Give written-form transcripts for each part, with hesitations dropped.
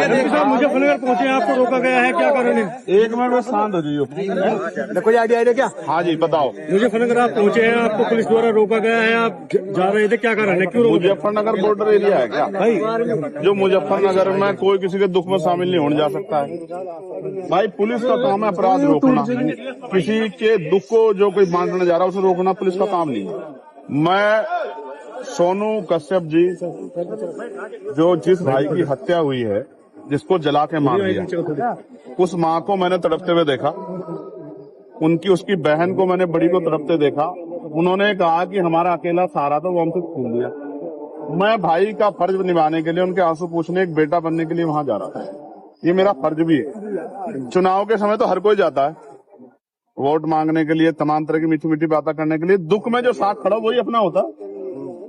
मुजफ्फरनगर पहुंचे, आपको रोका गया है, क्या कारण है? एक मिनट में शांत हो जाइए। कोई आइडिया है क्या? हाँ जी बताओ। मुजफ्फरनगर आप पहुंचे हैं, आपको पुलिस द्वारा रोका गया है, आप जा रहे थे, क्या कारण है, क्यों रोका? मुजफ्फरनगर बॉर्डर एरिया है क्या भाई? जो मुजफ्फरनगर में कोई किसी के दुख में शामिल नहीं होने जा सकता है भाई। पुलिस का काम है अपराध रोकना, किसी के दुख को जो कोई बांटने जा रहा है उसे रोकना पुलिस का काम नहीं है। मैं सोनू कश्यप जी, जो जिस भाई की हत्या हुई है, जिसको जला के मार दिया, उस माँ को मैंने तड़पते हुए देखा, उसकी बहन को मैंने बड़ी को तड़पते देखा। उन्होंने कहा कि हमारा अकेला सहारा था, वो हमसे छूट दिया। मैं भाई का फर्ज निभाने के लिए, उनके आंसू पूछने, एक बेटा बनने के लिए वहां जा रहा था। ये मेरा फर्ज भी है। चुनाव के समय तो हर कोई जाता है वोट मांगने के लिए, तमाम तरह की मीठी मीठी बातें करने के लिए। दुख में जो साथ खड़ा वही अपना होता।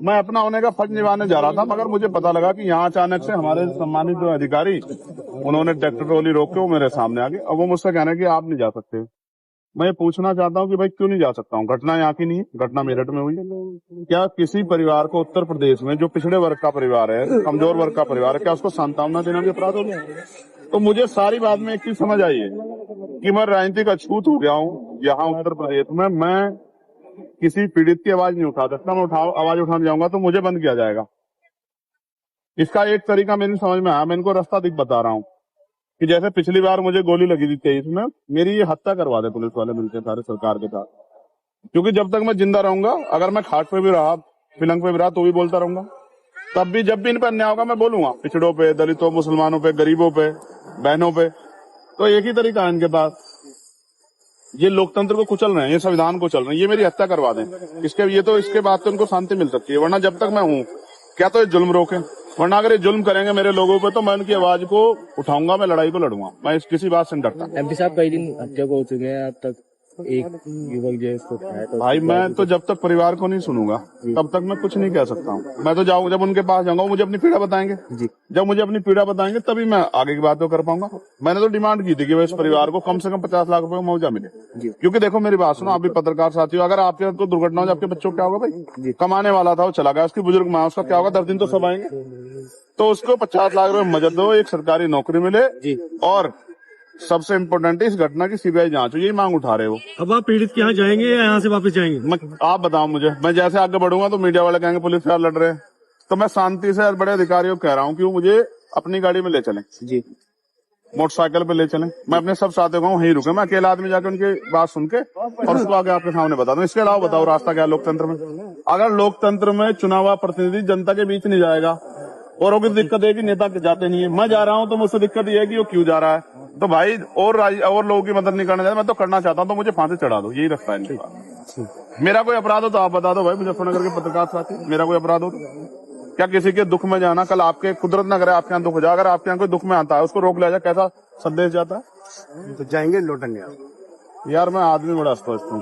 मैं अपना होने का फर्ज निभाने जा रहा था, मगर मुझे पता लगा कि यहाँ अचानक से हमारे सम्मानित जो अधिकारी, उन्होंने ट्रैक्टर ट्रॉली रोक के वो मेरे सामने आ गए। अब वो मुझसे कहने कि आप नहीं जा सकते। मैं ये पूछना चाहता हूँ कि भाई क्यों नहीं जा सकता हूँ? घटना यहाँ की नहीं है, घटना मेरठ में हुई। क्या किसी परिवार को उत्तर प्रदेश में, जो पिछड़े वर्ग का परिवार है, कमजोर वर्ग का परिवार है, क्या उसको सांत्वना देना भी अपराध हो गया? तो मुझे सारी बात में एक चीज समझ आई है कि मैं राजनीतिक अछूत हो गया हूँ यहाँ उत्तर प्रदेश में। मैं किसी पीड़ित की आवाज नहीं उठा सकता। मैं आवाज उठाने जाऊंगा तो मुझे बंद किया जाएगा। इसका एक तरीका मेरी समझ में आया, मैं इनको रास्ता बता रहा हूँ कि जैसे पिछली बार मुझे गोली लगी थी 23 में, मेरी ये हत्या करवा दे पुलिस वाले मिलकर सारे सरकार के साथ। क्योंकि जब तक मैं जिंदा रहूंगा, अगर मैं खाट पे भी रहा, पिलंग पे भी रहा, तो भी बोलता रहूंगा। तब भी जब भी इन पर अन्याय होगा मैं बोलूंगा, पिछड़ों पे, दलितों, मुसलमानों पे, गरीबों पे, बहनों पे। तो एक ही तरीका है इनके पास। ये लोकतंत्र को कुचल रहे हैं, ये संविधान को चल रहे हैं, ये मेरी हत्या करवा दें। इसके बाद तो इनको शांति मिल सकती है, वरना जब तक मैं हूँ क्या तो ये जुल्म रोके, वरना अगर ये जुल्म करेंगे मेरे लोगों पे तो मैं उनकी आवाज को उठाऊंगा, मैं लड़ाई को लड़ूंगा। मैं किसी बात से नहीं डरता। एमपी साहब कई दिन हत्या को हो चुके हैं, अब तक एक युवक जो इसको है तो भाई मैं तो जब तक परिवार को नहीं सुनूंगा तब तक मैं कुछ नहीं कह सकता हूँ। मैं तो जाऊंगा, जब उनके पास जाऊंगा वो मुझे अपनी पीड़ा बताएंगे जी। जब मुझे अपनी पीड़ा बताएंगे तभी मैं आगे की बात तो कर पाऊंगा। मैंने तो डिमांड की थी कि इस परिवार को कम से कम 50 लाख रुपए का मुआवजा मिले। क्योंकि देखो मेरी बात सुनो, आप भी पत्रकार साथी हो, अगर आपके को दुर्घटना हो, आपके बच्चों को क्या होगा भाई? कमाने वाला था वो चला गया, उसकी बुजुर्ग माँ, उसका क्या होगा? 10 दिन तो सब आएंगे। तो उसको 50 लाख रुपए मदद दो, एक सरकारी नौकरी मिले, और सबसे इम्पोर्टेंट है इस घटना की सीबीआई जांच हो। यही मांग उठा रहे हो। अब आप पीड़ित के यहाँ जाएंगे या यहाँ से वापस जाएंगे? आप बताओ मुझे। मैं जैसे आगे बढ़ूंगा तो मीडिया वाले कहेंगे पुलिस वाले लड़ रहे हैं, तो मैं शांति से बड़े अधिकारियों को कह रहा हूँ कि वो मुझे अपनी गाड़ी में ले चलें जी, मोटरसाइकिल पे ले चलें। मैं अपने सब साथियों को वहीं रुके, मैं अकेला आदमी जाकर उनकी बात सुन के और उसको आगे आपके सामने बता दूं। इसके अलावा बताओ रास्ता क्या है लोकतंत्र में? अगर लोकतंत्र में चुनाव प्रतिनिधि जनता के बीच नहीं जाएगा और वो दिक्कत है कि नेता जाते नहीं है, मैं जा रहा हूं तो मुझसे दिक्कत ये है कि वो क्यों जा रहा है। तो भाई और लोगों की मदद नहीं करना चाहता, मैं तो करना चाहता हूं, तो मुझे फांसी चढ़ा दो, यही रास्ता है इनके पास। मेरा कोई अपराध हो तो आप बता दो भाई, मुजफ्फरनगर के पत्रकार साथी, मेरा कोई अपराध हो तो? क्या किसी के दुख में जाना, कल आपके कुदरत न करे आपके यहाँ दुख हो जाए, अगर आपके यहाँ कोई दुख में आता है उसको रोक लिया जाए, कैसा संदेश जाता है? तो जाएंगे लौटेंगे। यार मैं आदमी बड़ा स्पष्ट हूँ,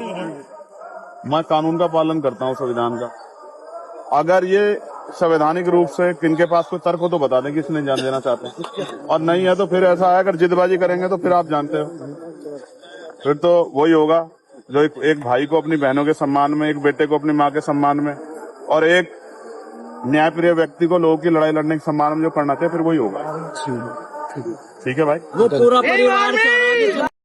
मैं कानून का पालन करता हूँ, संविधान का। अगर ये संवैधानिक रूप से किनके पास कोई तर्क हो तो बता दें कि इसने जान देना चाहते हैं, और नहीं है तो फिर ऐसा है, अगर जिदबाजी करेंगे तो फिर आप जानते हो, फिर तो वही होगा जो एक भाई को अपनी बहनों के सम्मान में, एक बेटे को अपनी माँ के सम्मान में, और एक न्यायप्रिय व्यक्ति को लोगों की लड़ाई लड़ने के सम्मान में जो करना चाहिए, फिर वही होगा। ठीक है भाई। वो पूरा परिवार